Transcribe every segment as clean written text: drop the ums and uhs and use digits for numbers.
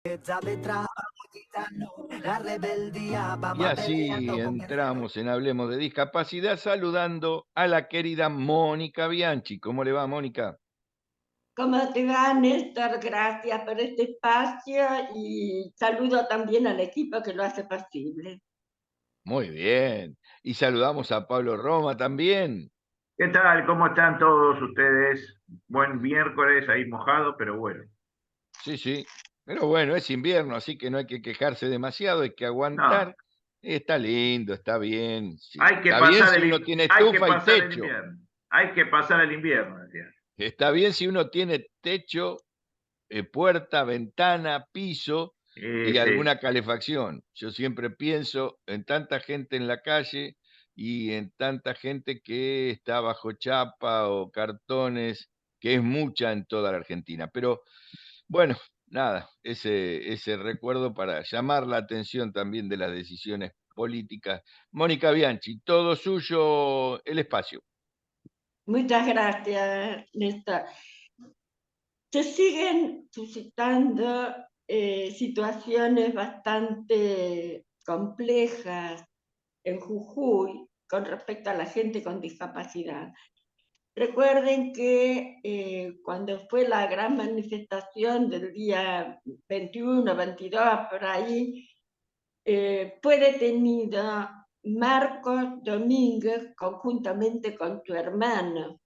Y así entramos en Hablemos de Discapacidad saludando a la querida Mónica Bianchi. ¿Cómo le va, Mónica? ¿Cómo te va, Néstor? Gracias por este espacio y saludo también al equipo que lo hace posible. Muy bien. Y saludamos a Pablo Roma también. ¿Qué tal? ¿Cómo están todos ustedes? Buen miércoles, ahí mojado, pero bueno. Sí, sí. Pero bueno, es invierno, así que no hay que quejarse demasiado, hay que No, aguantar. Está lindo, está bien. Sí. hay que Está bien pasar si uno tiene hay que estufa y pasar el techo. invierno. Hay que pasar el invierno, decía. Está bien si uno tiene techo, puerta, ventana, piso y Sí. alguna calefacción. Yo siempre pienso en tanta gente en la calle y en tanta gente que está bajo chapa o cartones, que es mucha en toda la Argentina. Pero bueno, nada, ese recuerdo para llamar la atención también de las decisiones políticas. Mónica Bianchi, todo suyo el espacio. Muchas gracias, Néstor. Se siguen suscitando situaciones bastante complejas en Jujuy con respecto a la gente con discapacidad. Recuerden que cuando fue la gran manifestación del día 21, 22, por ahí, fue detenido Marcos Domínguez conjuntamente con su hermano,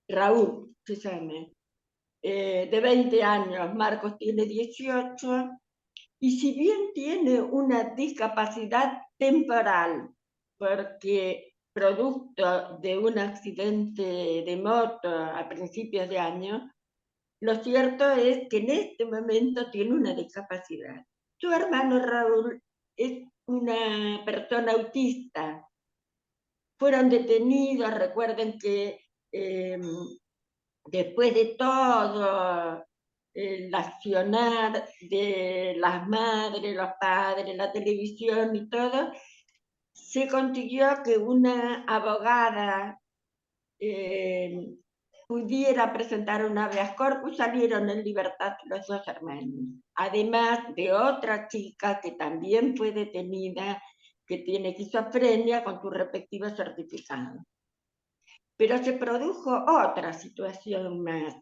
Raúl, se llama, de 20 años. Marcos tiene 18 y si bien tiene una discapacidad temporal, porque producto de un accidente de moto a principios de año, lo cierto es que en este momento tiene una discapacidad. Su hermano Raúl es una persona autista. Fueron detenidos, recuerden que eh, después de todo el accionar de las madres, los padres, la televisión y todo, se consiguió que una abogada pudiera presentar un habeas corpus. Salieron en libertad los dos hermanos, además de otra chica que también fue detenida, que tiene esquizofrenia con su respectivo certificado. Pero se produjo otra situación más.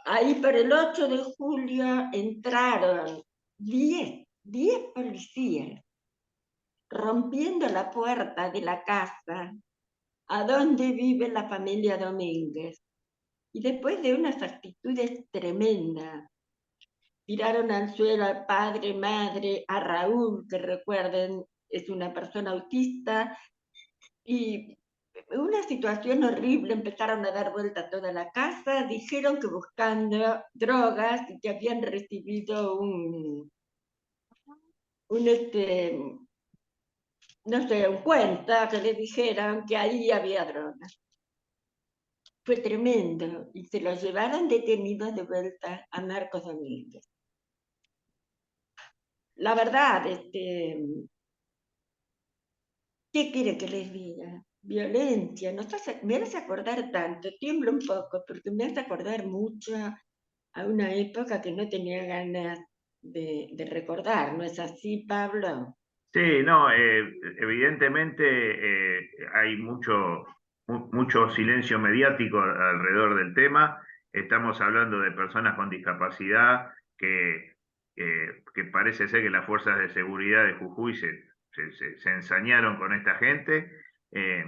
Ahí por el 8 de julio entraron 10 policías rompiendo la puerta de la casa a donde vive la familia Domínguez. Y después de unas actitudes tremendas, tiraron al suelo al padre, madre, a Raúl, que recuerden es una persona autista, y una situación horrible. Empezaron a dar vuelta a toda la casa, dijeron que buscando drogas y que habían recibido un no sé, un cuenta que le dijeran que ahí había drogas. Fue tremendo y se lo llevaron detenidos de vuelta a Marcos Domínguez. La verdad, ¿qué quiere que les diga? Violencia, me hace acordar tanto, tiemblo un poco porque me hace acordar mucho a una época que no tenía ganas de recordar, ¿no es así, Pablo? Sí, no, evidentemente hay mucho silencio mediático alrededor del tema. Estamos hablando de personas con discapacidad que parece ser que las fuerzas de seguridad de Jujuy se ensañaron con esta gente. Eh,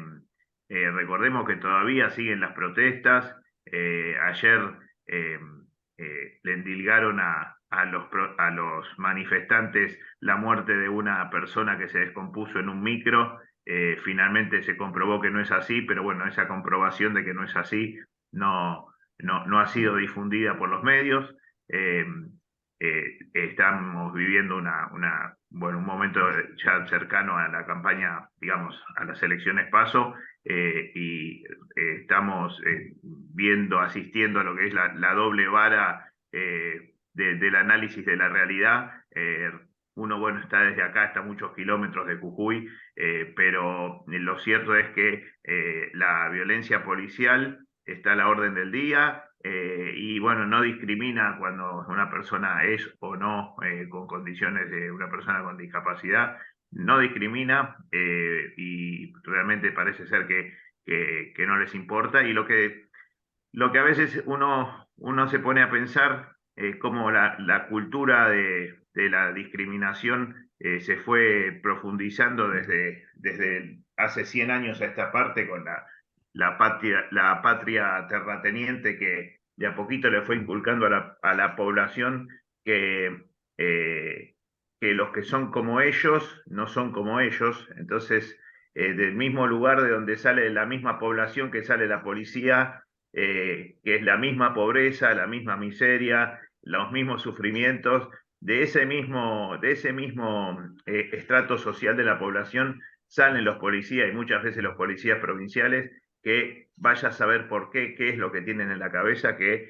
Recordemos que todavía siguen las protestas. Ayer eh, le endilgaron a los manifestantes la muerte de una persona que se descompuso en un micro. Finalmente se comprobó que no es así, pero bueno, esa comprobación de que no es así no ha sido difundida por los medios. Eh, Estamos viviendo bueno, un momento ya cercano a la campaña, digamos, a las elecciones PASO, y estamos asistiendo a lo que es la doble vara del análisis de la realidad. Uno, bueno, está desde acá, está a muchos kilómetros de Jujuy, pero lo cierto es que la violencia policial está a la orden del día. y bueno, no discrimina cuando una persona es o no con condiciones de una persona con discapacidad, no discrimina y realmente parece ser que no les importa. Y lo que a veces uno se pone a pensar, cómo la cultura de la discriminación se fue profundizando desde hace 100 años a esta parte con la patria terrateniente que de a poquito le fue inculcando a la población que, eh, que los que son como ellos no son como ellos. Entonces, del mismo lugar de donde sale la misma población que sale la policía, que es la misma pobreza, la misma miseria, los mismos sufrimientos, de ese mismo estrato social de la población salen los policías, y muchas veces los policías provinciales, que vaya a saber por qué es lo que tienen en la cabeza, que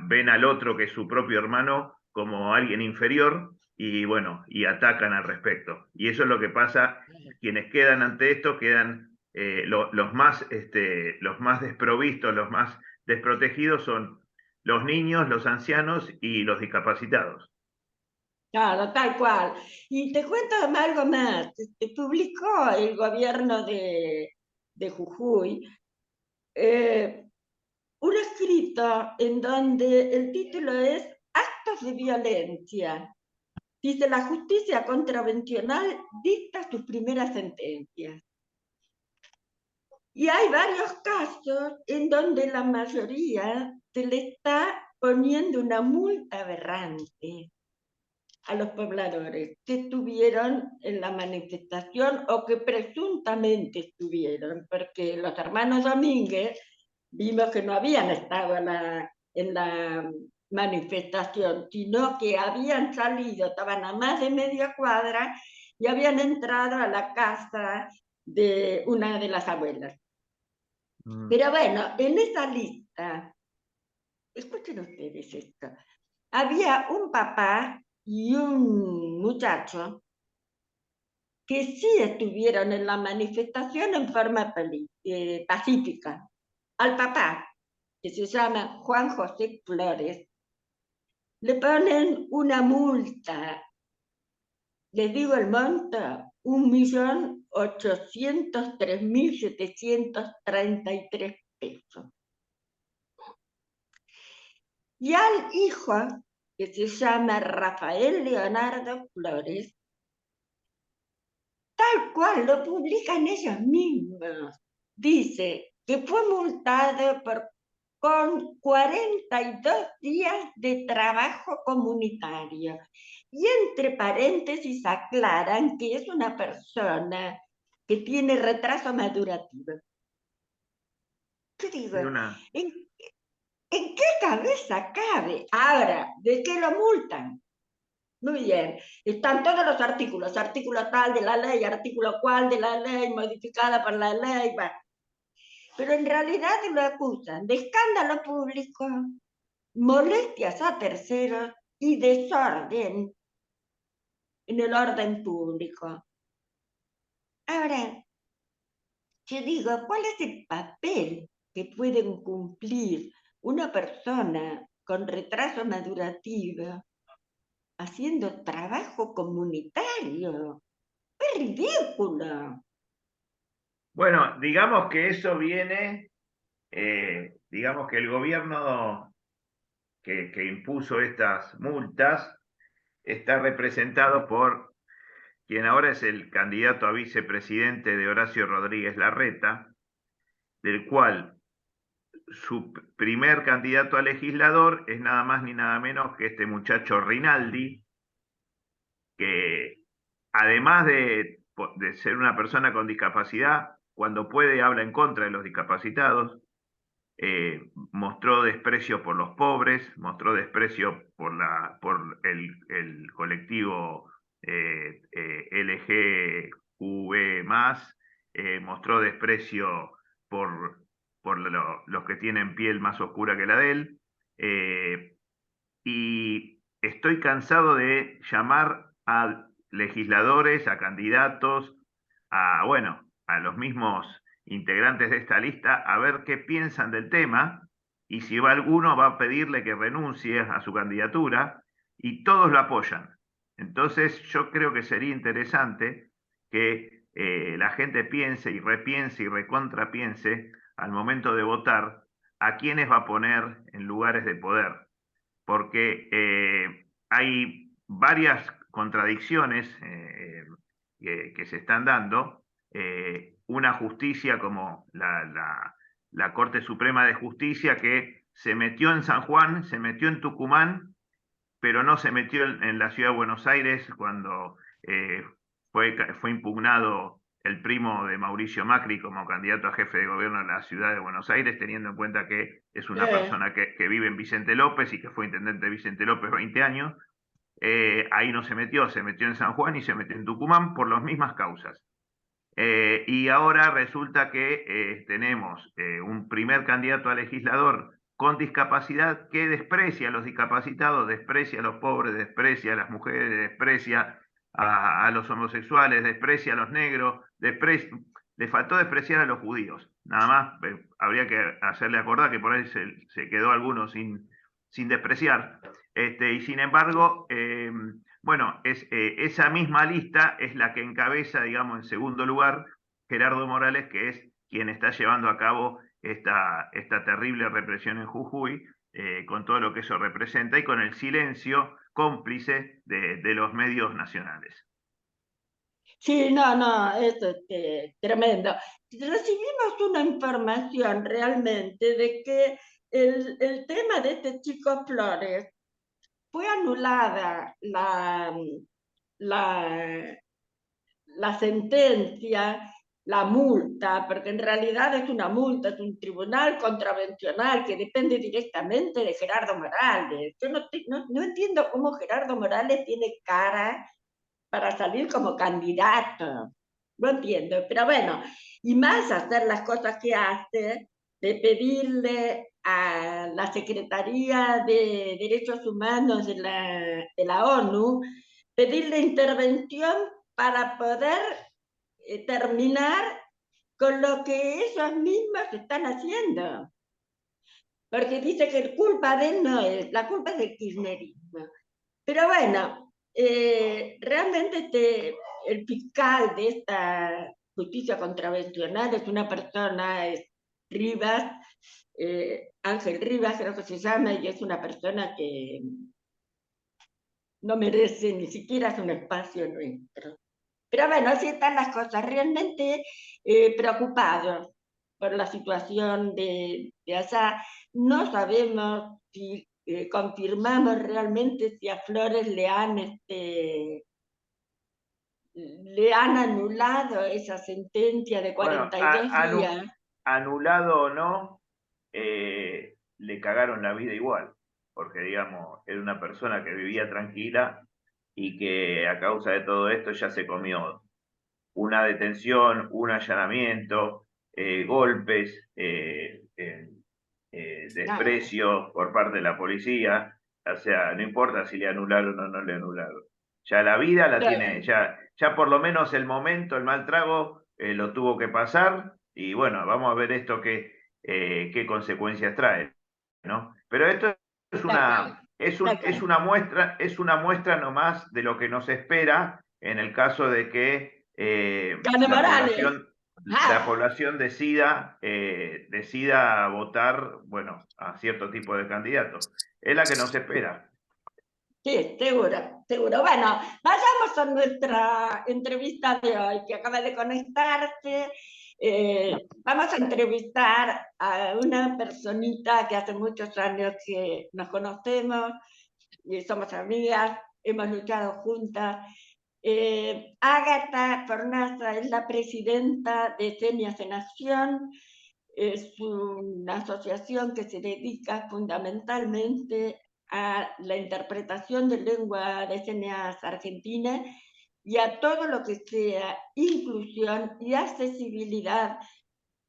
ven al otro, que es su propio hermano, como alguien inferior, y bueno, y atacan al respecto. Y eso es lo que pasa, quienes quedan ante esto quedan, los más desprovistos, los más desprotegidos son los niños, los ancianos y los discapacitados. Claro, tal cual. Y te cuento algo más. Publicó el gobierno de Jujuy un escrito en donde el título es Actos de violencia. Dice, la justicia contravencional dicta sus primeras sentencias. Y hay varios casos en donde la mayoría se le está poniendo una multa aberrante a los pobladores que estuvieron en la manifestación o que presuntamente estuvieron, porque los hermanos Domínguez vimos que no habían estado en la manifestación, sino que habían salido, estaban a más de media cuadra y habían entrado a la casa de una de las abuelas. Pero bueno, en esa lista, escuchen ustedes esto, había un papá y un muchacho que sí estuvieron en la manifestación en forma pacífica. Al papá, que se llama Juan José Flores, le ponen una multa, les digo el monto, 1.803.733 pesos. Y al hijo, que se llama Rafael Leonardo Flores, tal cual lo publican ellos mismos. Dice que fue multado con 42 días de trabajo comunitario. Y entre paréntesis aclaran que es una persona que tiene retraso madurativo. ¿Qué digo? Una, ¿En qué cabeza cabe? Ahora, ¿de qué lo multan? Muy bien, están todos los artículos, artículo tal de la ley, artículo cual de la ley, modificada por la ley, va. Pero en realidad lo acusan de escándalo público, molestias a terceros y desorden en el orden público. Ahora, yo digo, ¿cuál es el papel que pueden cumplir una persona con retraso madurativo haciendo trabajo comunitario? ¡Es ridículo! bueno, digamos que eso viene, digamos que el gobierno que impuso estas multas está representado por quien ahora es el candidato a vicepresidente de Horacio Rodríguez Larreta, del cual su primer candidato a legislador es nada más ni nada menos que este muchacho Rinaldi, que además de ser una persona con discapacidad, cuando puede habla en contra de los discapacitados, mostró desprecio por los pobres, mostró desprecio por el colectivo LGQV+, mostró desprecio por, por los que tienen piel más oscura que la de él, eh, y estoy cansado de llamar a legisladores, a candidatos, bueno, a los mismos integrantes de esta lista, a ver qué piensan del tema, y si va alguno va a pedirle que renuncie a su candidatura, y todos lo apoyan. Entonces yo creo que sería interesante que la gente piense y repiense y recontrapiense al momento de votar a quiénes va a poner en lugares de poder, porque hay varias contradicciones que se están dando. Una justicia como la Corte Suprema de Justicia, que se metió en San Juan, se metió en Tucumán, pero no se metió en la ciudad de Buenos Aires cuando fue impugnado el primo de Mauricio Macri como candidato a jefe de gobierno de la ciudad de Buenos Aires, teniendo en cuenta que es una persona que vive en Vicente López y que fue intendente de Vicente López 20 años. Ahí no se metió en San Juan y se metió en Tucumán por las mismas causas. Y ahora resulta que tenemos un primer candidato a legislador con discapacidad que desprecia a los discapacitados, desprecia a los pobres, desprecia a las mujeres, desprecia a los homosexuales, desprecia a los negros, le faltó despreciar a los judíos. Nada más habría que hacerle acordar que por ahí se quedó alguno sin despreciar. Y sin embargo, bueno, esa misma lista es la que encabeza, digamos, en segundo lugar, Gerardo Morales, que es quien está llevando a cabo esta terrible represión en Jujuy, con todo lo que eso representa y con el silencio cómplice de los medios nacionales. Sí, no, es tremendo. Recibimos una información realmente de que el tema de este chico Flores fue anulada la sentencia, la multa, porque en realidad es una multa, es un tribunal contravencional que depende directamente de Gerardo Morales. Yo no entiendo cómo Gerardo Morales tiene cara para salir como candidato. No entiendo, pero bueno, y más hacer las cosas que hace, de pedirle a la Secretaría de Derechos Humanos de la ONU, pedirle intervención para poder terminar con lo que ellos mismos están haciendo. Porque dice que la culpa de él no es, la culpa es del kirchnerismo. Pero bueno, realmente el fiscal de esta justicia contravencional es una persona, es Rivas, Ángel Rivas creo que se llama, y es una persona que no merece ni siquiera un espacio nuestro. Pero bueno, así están las cosas, realmente preocupados por la situación de allá. No sabemos si confirmamos realmente si a Flores le han anulado esa sentencia de 42 días. Anulado o no, le cagaron la vida igual, porque digamos, era una persona que vivía tranquila y que a causa de todo esto ya se comió una detención, un allanamiento, golpes, desprecio por parte de la policía. O sea, no importa si le anularon o no le anularon. Ya la vida la tiene, ya por lo menos el momento, el mal trago, lo tuvo que pasar. Y bueno, vamos a ver esto qué consecuencias trae, ¿no? Pero esto es una muestra nomás de lo que nos espera en el caso de que la población decida votar, bueno, a cierto tipo de candidatos. Es la que nos espera. Sí, seguro. Bueno, vayamos a nuestra entrevista de hoy, que acaba de conectarse. Vamos a entrevistar a una personita que hace muchos años que nos conocemos y somos amigas, hemos luchado juntas. Ágata Fornaza es la presidenta de Señas en Acción. Es una asociación que se dedica fundamentalmente a la interpretación de lengua de señas argentina y a todo lo que sea inclusión y accesibilidad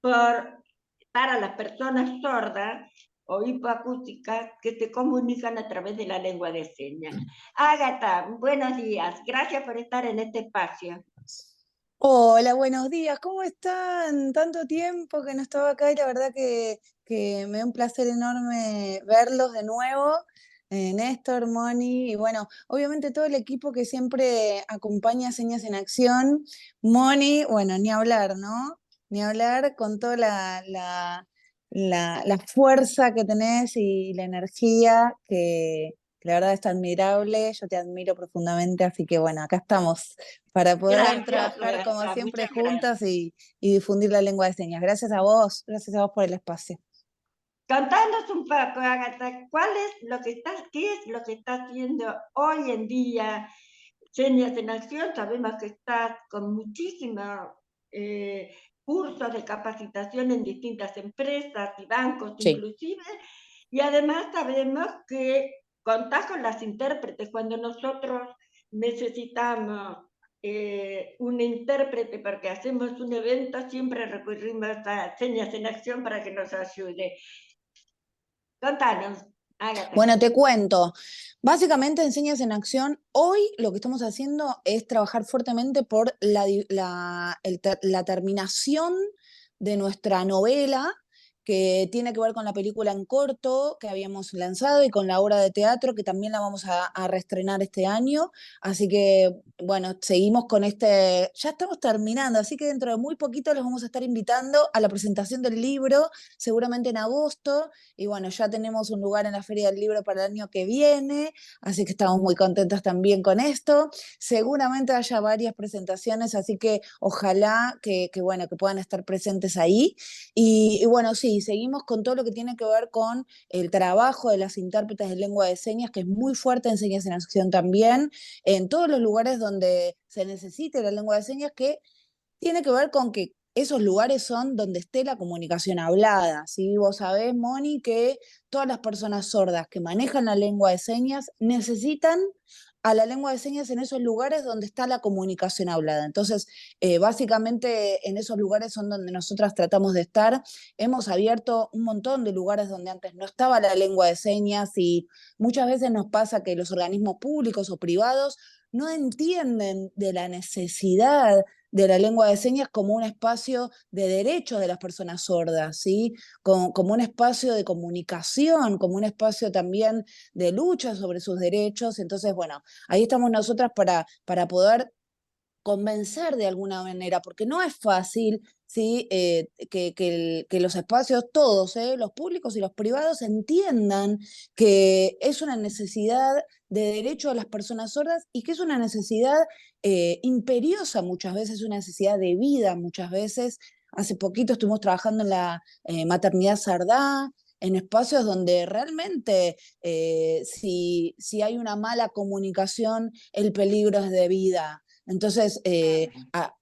para las personas sordas o hipoacústicas que se comunican a través de la lengua de señas. Ágata, buenos días. Gracias por estar en este espacio. Hola, buenos días, ¿cómo están? Tanto tiempo que no estaba acá y la verdad que me da un placer enorme verlos de nuevo, Néstor, Moni, y bueno, obviamente todo el equipo que siempre acompaña a Señas en Acción. Moni, bueno, ni hablar, ¿no? Ni hablar con toda la fuerza que tenés y la energía que la verdad es admirable, yo te admiro profundamente, así que bueno, acá estamos para poder Gracias, trabajar como Berta, siempre muchas gracias. juntas y difundir la lengua de señas. Gracias a vos por el espacio. Contanos un poco, Agatha, ¿qué es lo que está haciendo hoy en día Señas en Acción? Sabemos que estás con muchísimos cursos de capacitación en distintas empresas y bancos Sí. inclusive, y además sabemos que contás con las intérpretes cuando nosotros necesitamos un intérprete porque hacemos un evento, siempre recurrimos a Señas en Acción para que nos ayude. Contanos, Ágata. Bueno, te cuento. Básicamente, en Señas en Acción, hoy lo que estamos haciendo es trabajar fuertemente por la terminación de nuestra novela, que tiene que ver con la película en corto que habíamos lanzado y con la obra de teatro que también la vamos a reestrenar este año. Así que, bueno, seguimos con ya estamos terminando, así que dentro de muy poquito los vamos a estar invitando a la presentación del libro, seguramente en agosto. Y bueno, ya tenemos un lugar en la Feria del Libro para el año que viene, así que estamos muy contentos también con esto. Seguramente haya varias presentaciones, así que ojalá bueno, que puedan estar presentes ahí. Y bueno, sí, seguimos con todo lo que tiene que ver con el trabajo de las intérpretes de lengua de señas, que es muy fuerte en Señas en Acción también, en todos los lugares donde se necesite la lengua de señas, que tiene que ver con que esos lugares son donde esté la comunicación hablada. ¿Sí? Vos sabés, Moni, que todas las personas sordas que manejan la lengua de señas necesitan a la lengua de señas en esos lugares donde está la comunicación hablada. Entonces, básicamente en esos lugares son donde nosotras tratamos de estar. Hemos abierto un montón de lugares donde antes no estaba la lengua de señas y muchas veces nos pasa que los organismos públicos o privados no entienden de la necesidad de la lengua de señas como un espacio de derechos de las personas sordas, ¿sí? Como un espacio de comunicación, como un espacio también de lucha sobre sus derechos. Entonces, bueno, ahí estamos nosotras para poder convencer de alguna manera, porque no es fácil, ¿sí? Que los espacios, todos, los públicos y los privados, entiendan que es una necesidad de derecho a las personas sordas y que es una necesidad imperiosa muchas veces, una necesidad de vida muchas veces. Hace poquito estuvimos trabajando en la maternidad sardá, en espacios donde realmente si hay una mala comunicación, el peligro es de vida. Entonces,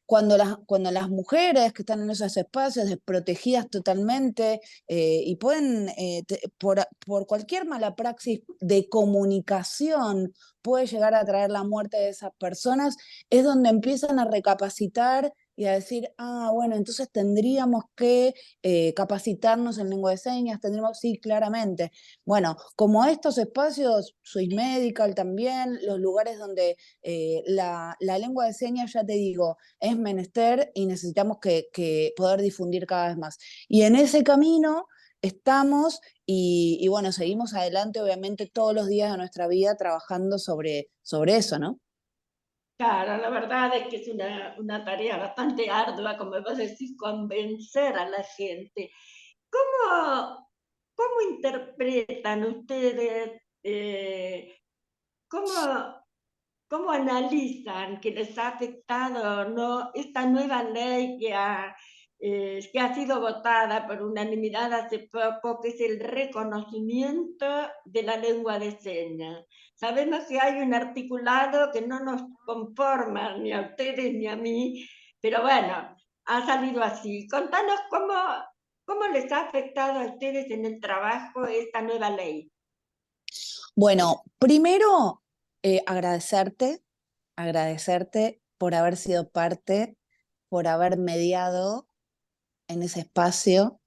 cuando las mujeres que están en esos espacios desprotegidas totalmente y pueden, por cualquier mala praxis de comunicación, puede llegar a traer la muerte de esas personas, es donde empiezan a recapacitar y a decir, bueno, entonces tendríamos que capacitarnos en lengua de señas, tendríamos, sí, claramente. Bueno, como estos espacios, Swiss Medical también, los lugares donde la lengua de señas, ya te digo, es menester y necesitamos que poder difundir cada vez más. Y en ese camino estamos y bueno, seguimos adelante, obviamente, todos los días de nuestra vida trabajando sobre eso, ¿no? Claro, la verdad es que es una tarea bastante ardua, como vos decís, convencer a la gente. ¿Cómo, cómo interpretan ustedes, cómo, cómo analizan que les ha afectado o no esta nueva ley que ha sido votada por unanimidad hace poco, que es el reconocimiento de la lengua de señas? Sabemos que hay un articulado que no nos conforma ni a ustedes ni a mí, pero bueno, ha salido así. Contanos cómo les ha afectado a ustedes en el trabajo esta nueva ley. Bueno, primero, agradecerte por haber sido parte, por haber mediado en ese espacio,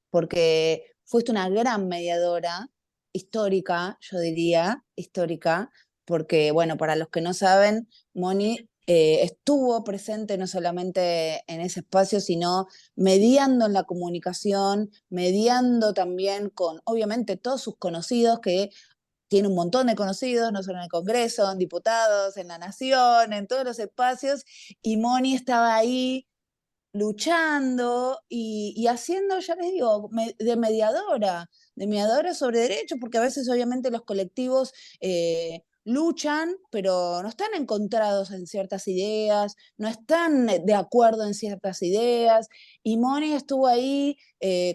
porque fuiste una gran mediadora, histórica, yo diría, histórica, porque, bueno, para los que no saben, Moni estuvo presente no solamente en ese espacio, sino mediando en la comunicación, mediando también con, obviamente, todos sus conocidos, que tiene un montón de conocidos, no solo en el Congreso, en diputados, en la Nación, en todos los espacios, y Moni estaba ahí luchando y haciendo, ya les digo, de mediadora sobre derechos, porque a veces obviamente los colectivos luchan, pero no están encontrados en ciertas ideas, no están de acuerdo en ciertas ideas, y Moni estuvo ahí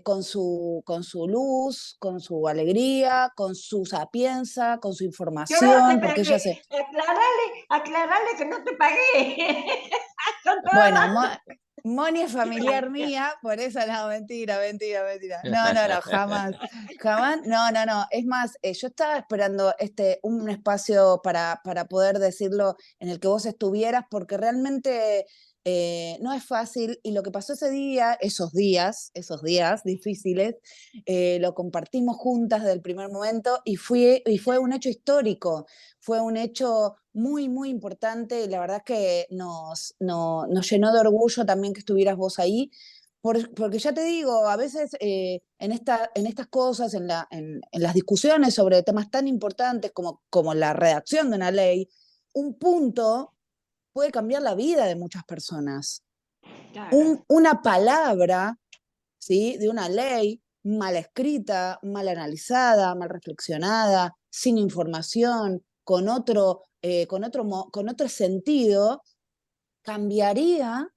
con su luz, con su alegría, con su sapienza, con su Yo no te información, porque ella pagué. se... Aclarale que no te pagué. Con Bueno, toda Moni es familiar mía, por eso no, mentira. No, jamás, jamás, no. Es más, yo estaba esperando un espacio para poder decirlo en el que vos estuvieras, porque realmente no es fácil, y lo que pasó ese día, esos días difíciles, lo compartimos juntas desde el primer momento, y fue un hecho histórico, fue un hecho muy, muy importante, y la verdad es que nos llenó de orgullo también que estuvieras vos ahí, porque ya te digo, a veces en estas cosas, en las discusiones sobre temas tan importantes como la redacción de una ley, un punto puede cambiar la vida de muchas personas. Claro. Una palabra, ¿sí?, de una ley mal escrita, mal analizada, mal reflexionada, sin información, con otro sentido, cambiaría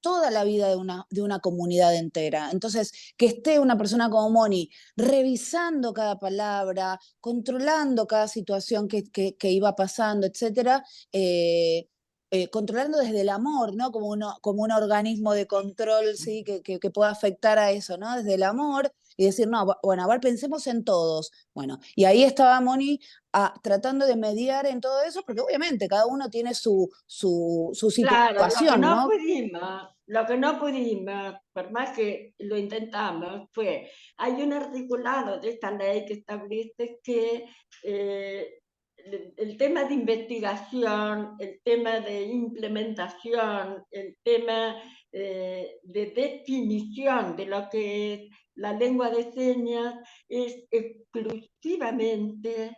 toda la vida de una comunidad entera. Entonces, que esté una persona como Moni revisando cada palabra, controlando cada situación que iba pasando, etcétera, controlando desde el amor, ¿no? Como un organismo de control, ¿sí? Que pueda afectar a eso, ¿no? Desde el amor, y decir, no, bueno, a ver, pensemos en todos. Bueno, y ahí estaba Moni tratando de mediar en todo eso, porque obviamente cada uno tiene su Claro, situación, ¿no? lo que no pudimos, por más que lo intentamos, hay un articulado de esta ley que establece que el tema de investigación, el tema de implementación, el tema de definición de lo que es la lengua de señas es exclusivamente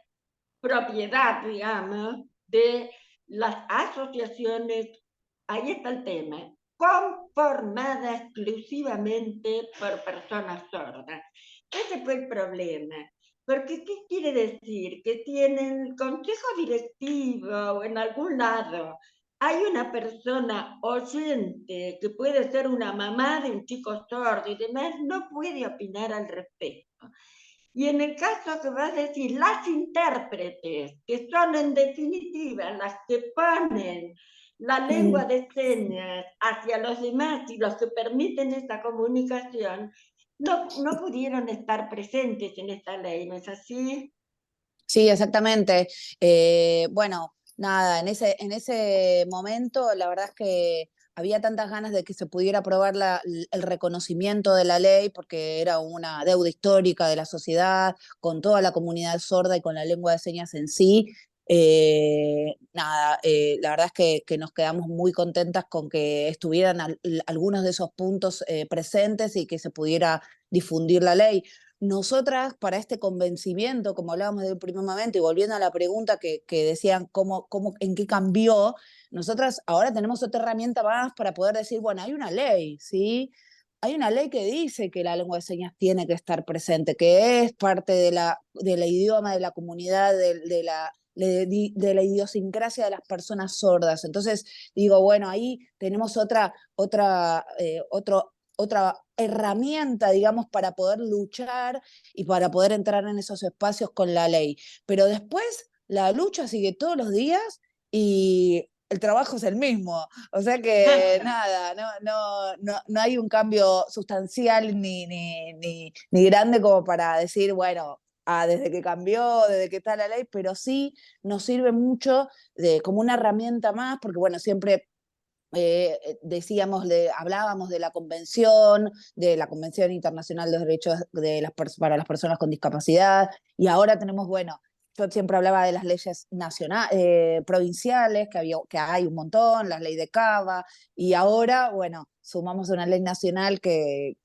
propiedad, digamos, de las asociaciones, ahí está el tema, conformada exclusivamente por personas sordas. Ese fue el problema. Porque, ¿qué quiere decir? Que tienen el consejo directivo o en algún lado hay una persona oyente que puede ser una mamá de un chico sordo y demás, no puede opinar al respecto. Y en el caso que vas a decir, las intérpretes, que son en definitiva las que ponen la lengua de señas hacia los demás y los que permiten esta comunicación, no pudieron estar presentes en esta ley, ¿no es así? Sí, exactamente. Bueno, nada, en ese momento la verdad es que había tantas ganas de que se pudiera aprobar el reconocimiento de la ley, porque era una deuda histórica de la sociedad, con toda la comunidad sorda y con la lengua de señas en sí. La verdad es que nos quedamos muy contentas con que estuvieran algunos de esos puntos presentes y que se pudiera difundir la ley. Nosotras, para este convencimiento, como hablábamos desde el primer momento, y volviendo a la pregunta que decían en qué cambió, nosotras ahora tenemos otra herramienta más para poder decir, bueno, hay una ley, ¿sí? Hay una ley que dice que la lengua de señas tiene que estar presente, que es parte de la idioma de la comunidad, de la idiosincrasia de las personas sordas. Entonces, digo, bueno, ahí tenemos otra herramienta, digamos, para poder luchar y para poder entrar en esos espacios con la ley. Pero después la lucha sigue todos los días y el trabajo es el mismo. O sea que nada, no hay un cambio sustancial ni grande como para decir, bueno, desde que cambió, desde que está la ley, pero sí nos sirve mucho como una herramienta más, porque bueno, siempre hablábamos de la Convención Internacional de los Derechos para las Personas con Discapacidad, y ahora tenemos, bueno, yo siempre hablaba de las leyes nacionales, provinciales, que hay un montón, la ley de Cava, y ahora, bueno, sumamos una ley nacional que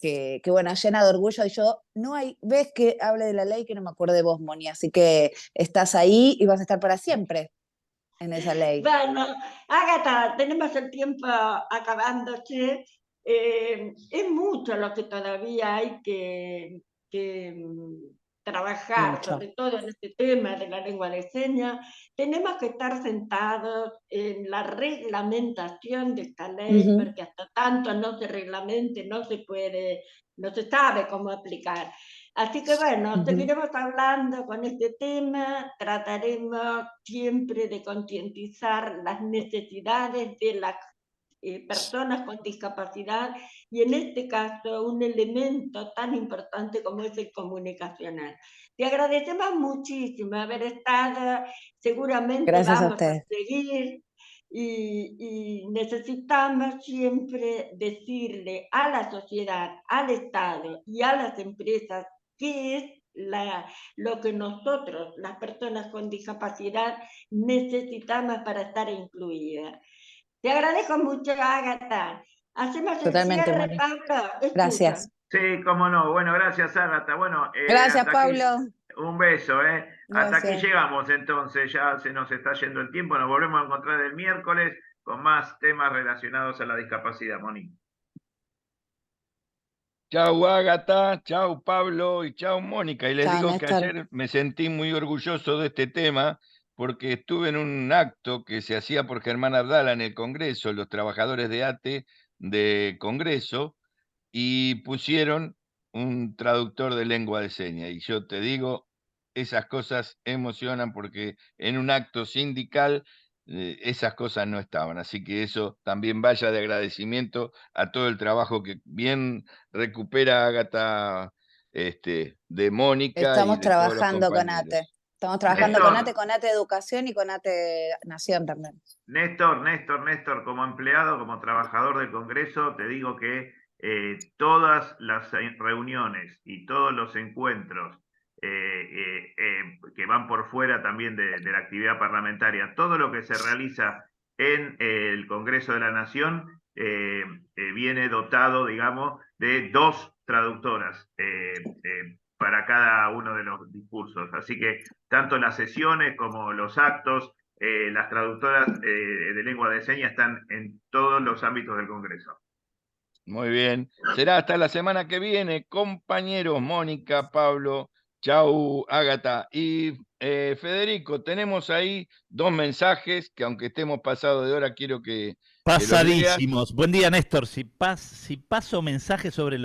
bueno, llena de orgullo, y yo, no hay vez que hable de la ley que no me acuerdo de vos, Moni, así que estás ahí y vas a estar para siempre en esa ley. Bueno, Ágata, tenemos el tiempo acabándose. Es mucho lo que todavía hay que trabajar, Mucho. sobre todo en este tema de la lengua de señas. Tenemos que estar sentados en la reglamentación de esta ley, porque hasta tanto no se reglamente, no se sabe cómo aplicar. Así que bueno, seguiremos hablando con este tema, trataremos siempre de concientizar las necesidades de las personas con discapacidad, y en este caso un elemento tan importante como es el comunicacional. Te agradecemos muchísimo haber estado, seguramente Gracias a vamos a ustedes. seguir, y necesitamos siempre decirle a la sociedad, al Estado y a las empresas qué es lo que nosotros, las personas con discapacidad, necesitamos para estar incluidas. Te agradezco mucho, Ágata. Hacemos el Totalmente, cierre, Moni. Pablo. Es Gracias. tuyo. Sí, cómo no. Bueno, gracias, Ágata. Bueno, Gracias, hasta aquí, Pablo. un beso, ¿eh? Hasta aquí Gracias. llegamos, entonces, ya se nos está yendo el tiempo. Nos volvemos a encontrar el miércoles con más temas relacionados a la discapacidad, Moni. Chau Ágata, chau Pablo y chau Mónica. Y les Chao, digo que Néstor. ayer me sentí muy orgulloso de este tema porque estuve en un acto que se hacía por Germán Abdala en el Congreso, los trabajadores de ATE de Congreso, y pusieron un traductor de lengua de señas. Y yo te digo, esas cosas emocionan porque en un acto sindical esas cosas no estaban. Así que eso también vaya de agradecimiento a todo el trabajo que bien recupera Ágata, de Mónica y Estamos de todos los trabajando con ATE. compañeros. Estamos trabajando con ATE Educación y con ATE Nación también. Néstor, como empleado, como trabajador del Congreso, te digo que todas las reuniones y todos los encuentros que van por fuera también de la actividad parlamentaria, todo lo que se realiza en el Congreso de la Nación viene dotado, digamos, de 2 traductoras para cada uno de los discursos. Así que tanto las sesiones como los actos, las traductoras de lengua de señas están en todos los ámbitos del Congreso. Muy bien. Será hasta la semana que viene, compañeros Mónica, Pablo, chau, Ágata. Y Federico, tenemos ahí 2 mensajes que aunque estemos pasados de hora, quiero que los leas. Pasadísimos. Buen día, Néstor. Si paso mensajes sobre